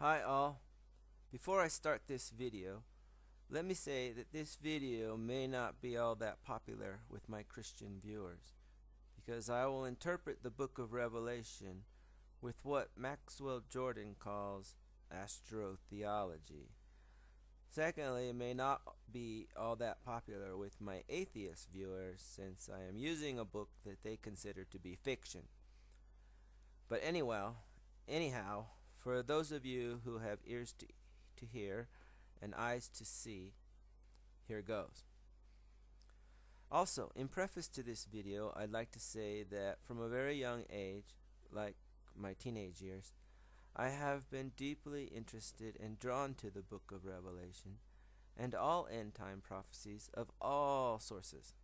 Hi all. Before I start this video, let me say that this video may not be all that popular with my Christian viewers because I will interpret the book of Revelation with what Maxwell Jordan calls astrotheology. Secondly, it may not be all that popular with my atheist viewers since I am using a book that they consider to be fiction. But anyhow, for those of you who have ears to hear and eyes to see, here goes. Also, in preface to this video, I'd like to say that from a very young age, like my teenage years, I have been deeply interested and drawn to the book of Revelation and all end-time prophecies of all sources.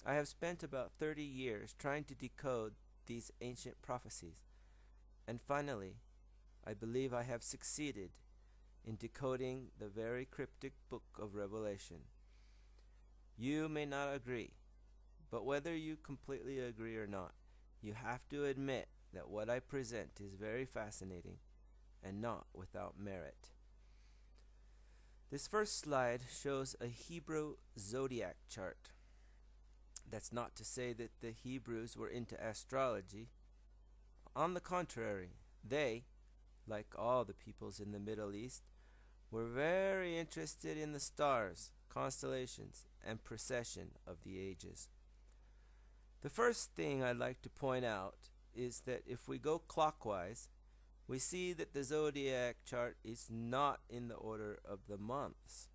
I have spent about 30 years trying to decode these ancient prophecies, and finally, I believe I have succeeded in decoding the very cryptic book of Revelation. You may not agree, but whether you completely agree or not, you have to admit that what I present is very fascinating and not without merit. This first slide shows a Hebrew Zodiac chart. That's not to say that the Hebrews were into astrology. On the contrary, they, like all the peoples in the Middle East, were very interested in the stars, constellations, and precession of the ages. The first thing I'd like to point out is that if we go clockwise, we see that the zodiac chart is not in the order of the months,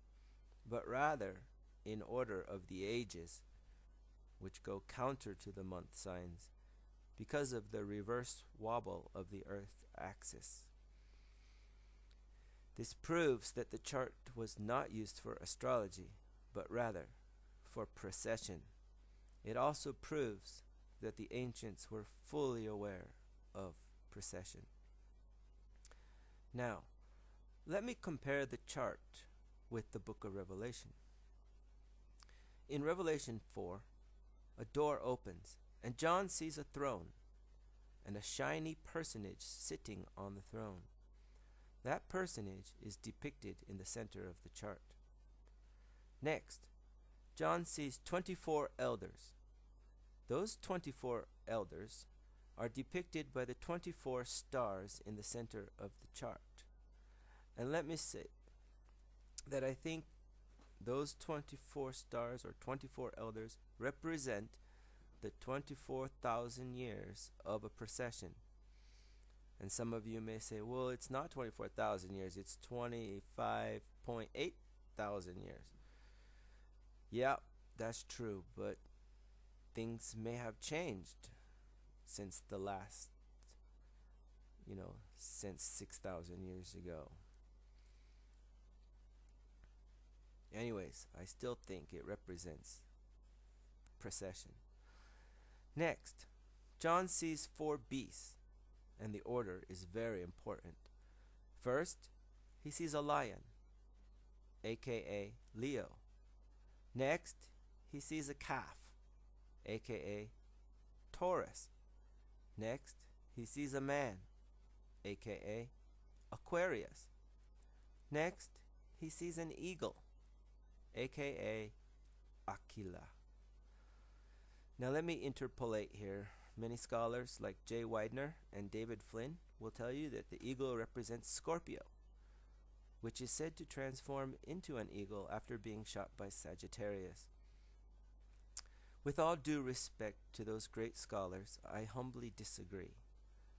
but rather in order of the ages, which go counter to the month signs because of the reverse wobble of the Earth axis. This proves that the chart was not used for astrology, but rather for precession. It also proves that the ancients were fully aware of precession. Now, let me compare the chart with the book of Revelation. In Revelation 4, a door opens, and John sees a throne and a shiny personage sitting on the throne. That personage is depicted in the center of the chart. Next, John sees 24 elders. Those 24 elders are depicted by the 24 stars in the center of the chart. And let me say that I think those 24 stars or 24 elders represent the 24,000 years of a precession. And some of you may say, well, it's not 24,000 years, it's 25.8 thousand years. Yeah, that's true, but things may have changed since the last, since 6,000 years ago. Anyways, I still think it represents precession. Next, John sees 4 beasts, and the order is very important. First, he sees a lion, aka Leo. Next, he sees a calf, aka Taurus. Next, he sees a man, aka Aquarius. Next, he sees an eagle, aka Aquila. Now let me interpolate here. Many scholars like J. Widener and David Flynn will tell you that the eagle represents Scorpio, which is said to transform into an eagle after being shot by Sagittarius. With all due respect to those great scholars, I humbly disagree.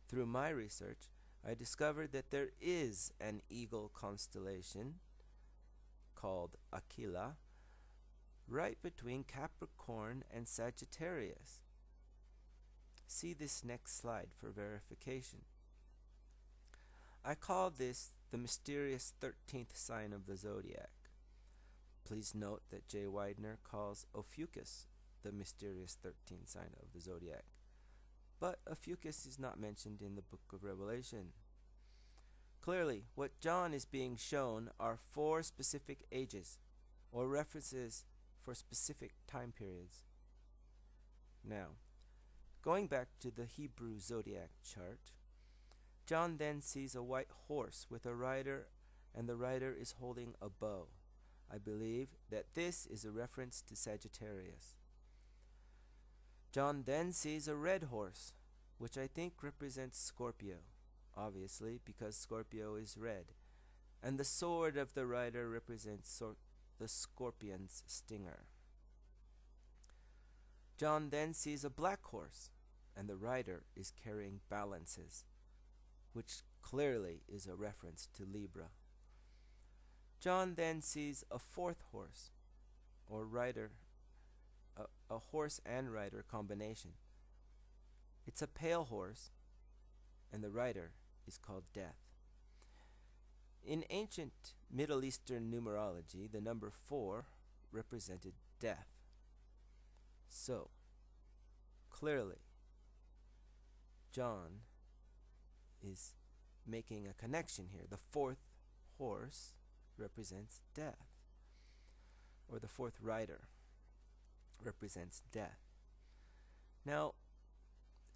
Through my research, I discovered that there is an eagle constellation called Aquila right between Capricorn and Sagittarius. See this next slide for verification. I call this the mysterious 13th sign of the zodiac. Please note that J. Widener calls Ophiuchus the mysterious 13th sign of the zodiac, but Ophiuchus is not mentioned in the book of Revelation. Clearly, what John is being shown are 4 specific ages, or references for specific time periods. Now, going back to the Hebrew Zodiac chart, John then sees a white horse with a rider, and the rider is holding a bow. I believe that this is a reference to Sagittarius. John then sees a red horse, which I think represents Scorpio, obviously because Scorpio is red, and the sword of the rider represents the scorpion's stinger. John then sees a black horse, and the rider is carrying balances, which clearly is a reference to Libra. John then sees a fourth horse, or rider, a horse and rider combination. It's a pale horse, and the rider is called Death. In ancient Middle Eastern numerology, the number 4 represented death. So, clearly, John is making a connection here. The fourth horse represents death, or the fourth rider represents death. Now,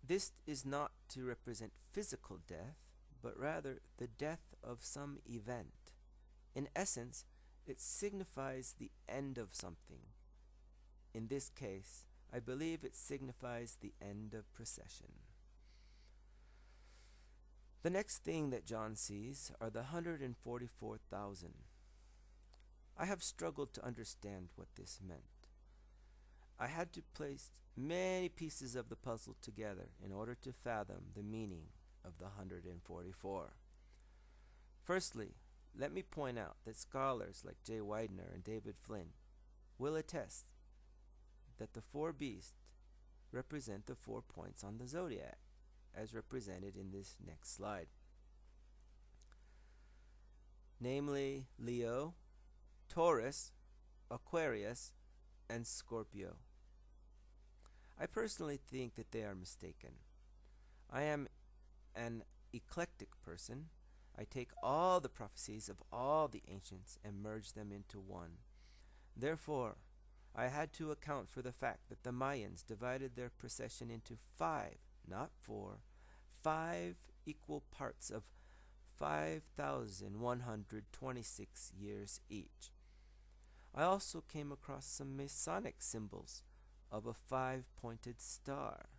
this is not to represent physical death, but rather the death of some event. In essence, it signifies the end of something. In this case, I believe it signifies the end of precession. The next thing that John sees are the 144,000. I have struggled to understand what this meant. I had to place many pieces of the puzzle together in order to fathom the meaning of the 144. Firstly, let me point out that scholars like J. Widener and David Flynn will attest that the 4 beasts represent the 4 points on the zodiac, as represented in this next slide. Namely, Leo, Taurus, Aquarius, and Scorpio. I personally think that they are mistaken. I am an eclectic person. I take all the prophecies of all the ancients and merge them into one. Therefore, I had to account for the fact that the Mayans divided their precession into 5, not 4, 5 equal parts of 5,126 years each. I also came across some Masonic symbols of a 5-pointed star.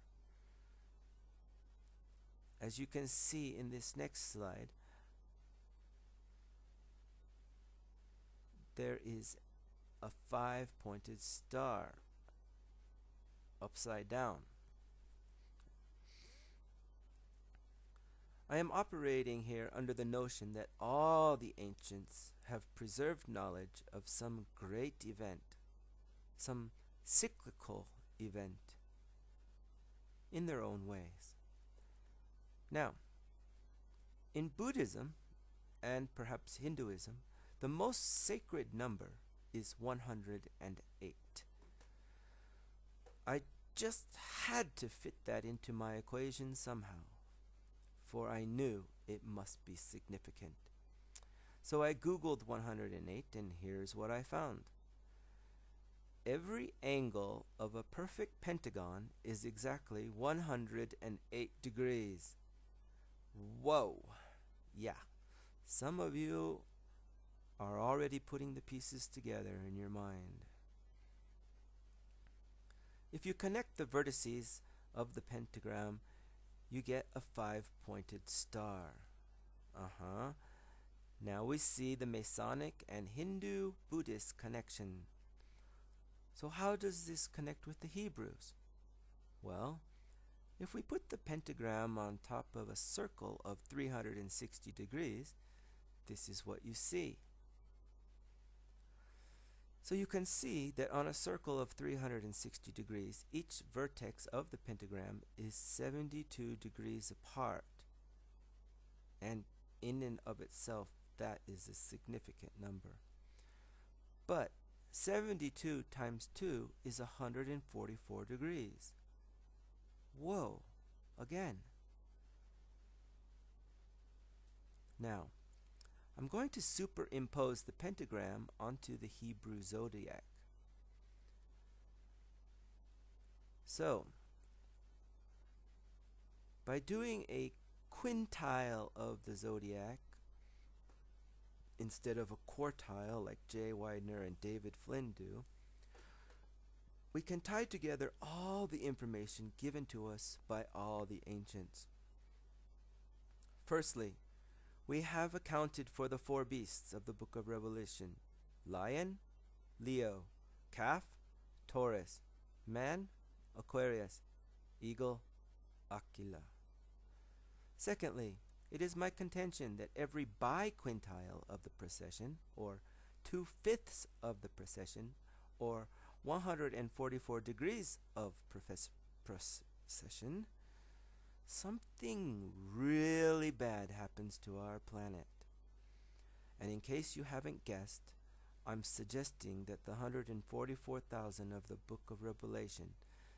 As you can see in this next slide, there is a 5-pointed star upside down. I am operating here under the notion that all the ancients have preserved knowledge of some great event, some cyclical event, in their own ways. Now, in Buddhism, and perhaps Hinduism, the most sacred number is 108. I just had to fit that into my equation somehow, for I knew it must be significant. So I googled 108, and here's what I found. Every angle of a perfect pentagon is exactly 108 degrees. Whoa! Yeah, some of you are already putting the pieces together in your mind. If you connect the vertices of the pentagram, you get a 5-pointed star. Now we see the Masonic and Hindu Buddhist connection. So how does this connect with the Hebrews? Well, if we put the pentagram on top of a circle of 360 degrees, this is what you see. So you can see that on a circle of 360 degrees, each vertex of the pentagram is 72 degrees apart. And in and of itself, that is a significant number. But 72 times 2 is 144 degrees. Whoa, again. Now, I'm going to superimpose the pentagram onto the Hebrew Zodiac. So, by doing a quintile of the zodiac instead of a quartile like Jay Widener and David Flynn do, we can tie together all the information given to us by all the ancients. Firstly, we have accounted for the 4 beasts of the book of Revelation: lion, Leo; calf, Taurus; man, Aquarius; eagle, Aquila. Secondly, it is my contention that every biquintile of the precession, or 2/5 of the precession, or 144 degrees of precession, something really bad happens to our planet. And in case you haven't guessed, I'm suggesting that the 144,000 of the book of Revelation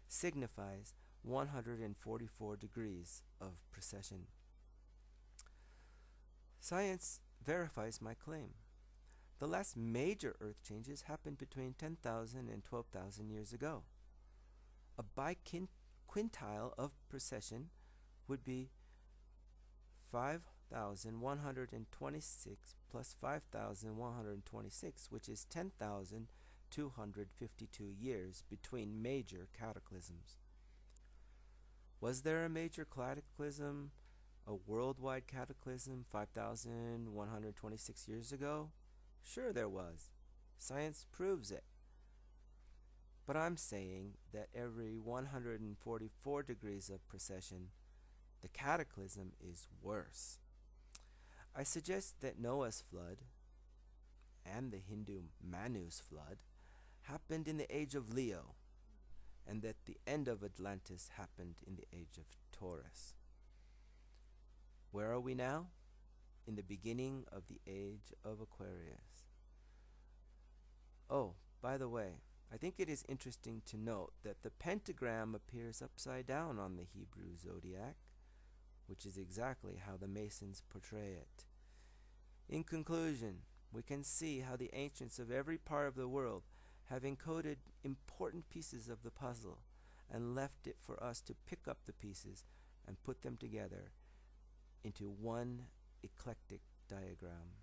signifies 144 degrees of precession. Science verifies my claim. The last major Earth changes happened between 10,000 and 12,000 years ago. A biquintile of precession would be 5,126 plus 5,126, which is 10,252 years between major cataclysms. Was there a major cataclysm, a worldwide cataclysm, 5,126 years ago? Sure there was. Science proves it. But I'm saying that every 144 degrees of precession, the cataclysm is worse. I suggest that Noah's flood and the Hindu Manu's flood happened in the age of Leo, and that the end of Atlantis happened in the age of Taurus. Where are we now? In the beginning of the age of Aquarius. Oh, by the way, I think it is interesting to note that the pentagram appears upside down on the Hebrew Zodiac, which is exactly how the Masons portray it. In conclusion, we can see how the ancients of every part of the world have encoded important pieces of the puzzle and left it for us to pick up the pieces and put them together into one eclectic diagram.